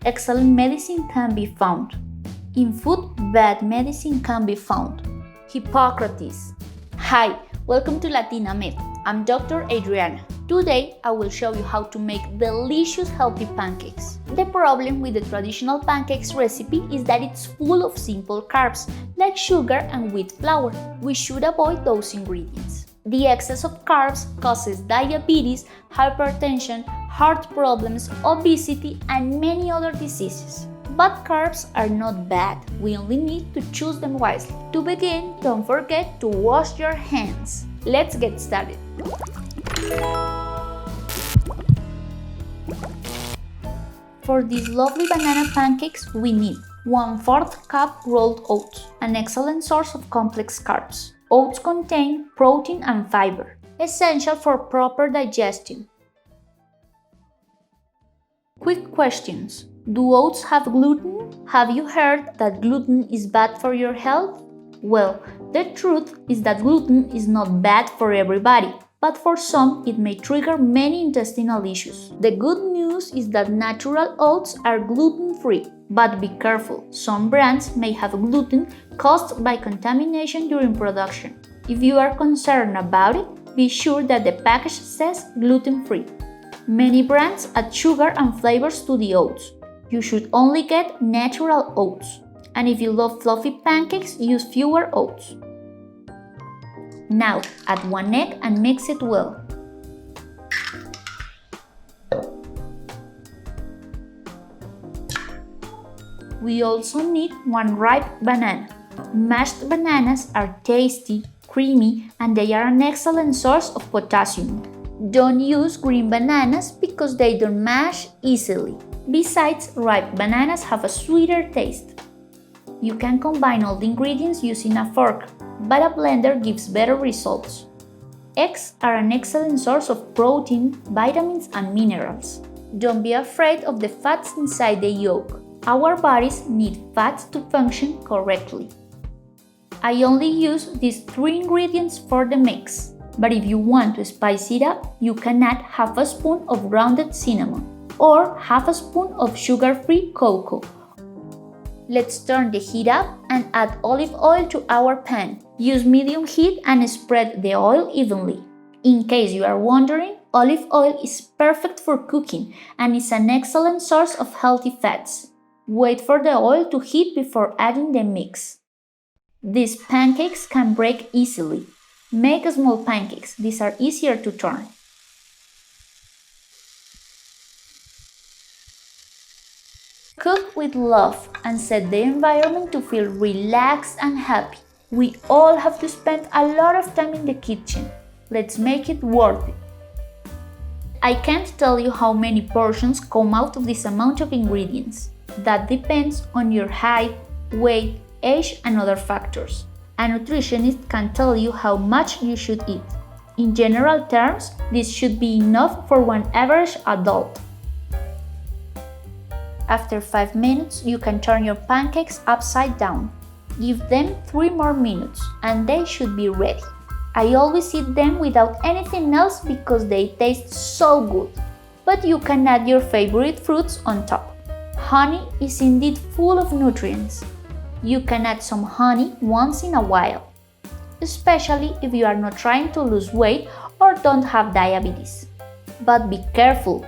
excellent medicine can be found. In food, bad medicine can be found. Hippocrates. Hi, welcome to Latina Med. I'm Dr. Adriana. Today, I will show you how to make delicious healthy pancakes. The problem with the traditional pancakes recipe is that it's full of simple carbs, like sugar and wheat flour. We should avoid those ingredients. The excess of carbs causes diabetes, hypertension, heart problems, obesity, and many other diseases. But carbs are not bad. We only need to choose them wisely. To begin, don't forget to wash your hands. Let's get started. For these lovely banana pancakes, we need 1/4 cup rolled oats, an excellent source of complex carbs. Oats contain protein and fiber, essential for proper digestion. Quick questions. Do oats have gluten? Have you heard that gluten is bad for your health? Well, the truth is that gluten is not bad for everybody, but for some it may trigger many intestinal issues. The good news is that natural oats are gluten-free, but be careful, some brands may have gluten caused by contamination during production. If you are concerned about it, be sure that the package says gluten-free. Many brands add sugar and flavors to the oats. You should only get natural oats. And if you love fluffy pancakes, use fewer oats. Now, add 1 egg and mix it well. We also need 1 ripe banana. Mashed bananas are tasty, creamy, and they are an excellent source of potassium. Don't use green bananas because they don't mash easily. Besides, ripe bananas have a sweeter taste. You can combine all the ingredients using a fork, but a blender gives better results. Eggs are an excellent source of protein, vitamins, and minerals. Don't be afraid of the fats inside the yolk. Our bodies need fats to function correctly. I only use these 3 ingredients for the mix, but if you want to spice it up, you can add half a spoon of grounded cinnamon or half a spoon of sugar-free cocoa. Let's turn the heat up and add olive oil to our pan. Use medium heat and spread the oil evenly. In case you are wondering, olive oil is perfect for cooking and is an excellent source of healthy fats. Wait for the oil to heat before adding the mix. These pancakes can break easily. Make small pancakes, these are easier to turn. Cook with love and set the environment to feel relaxed and happy. We all have to spend a lot of time in the kitchen. Let's make it worth it. I can't tell you how many portions come out of this amount of ingredients. That depends on your height, weight, age, and other factors. A nutritionist can tell you how much you should eat. In general terms, this should be enough for one average adult. After 5 minutes, you can turn your pancakes upside down. Give them 3 more minutes and they should be ready. I always eat them without anything else because they taste so good. But you can add your favorite fruits on top. Honey is indeed full of nutrients. You can add some honey once in a while, especially if you are not trying to lose weight or don't have diabetes. But be careful.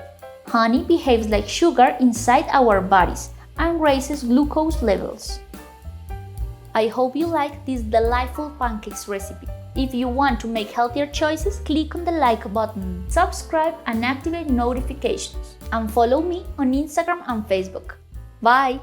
Honey behaves like sugar inside our bodies and raises glucose levels. I hope you like this delightful pancakes recipe. If you want to make healthier choices, click on the like button, subscribe and activate notifications, and follow me on Instagram and Facebook. Bye!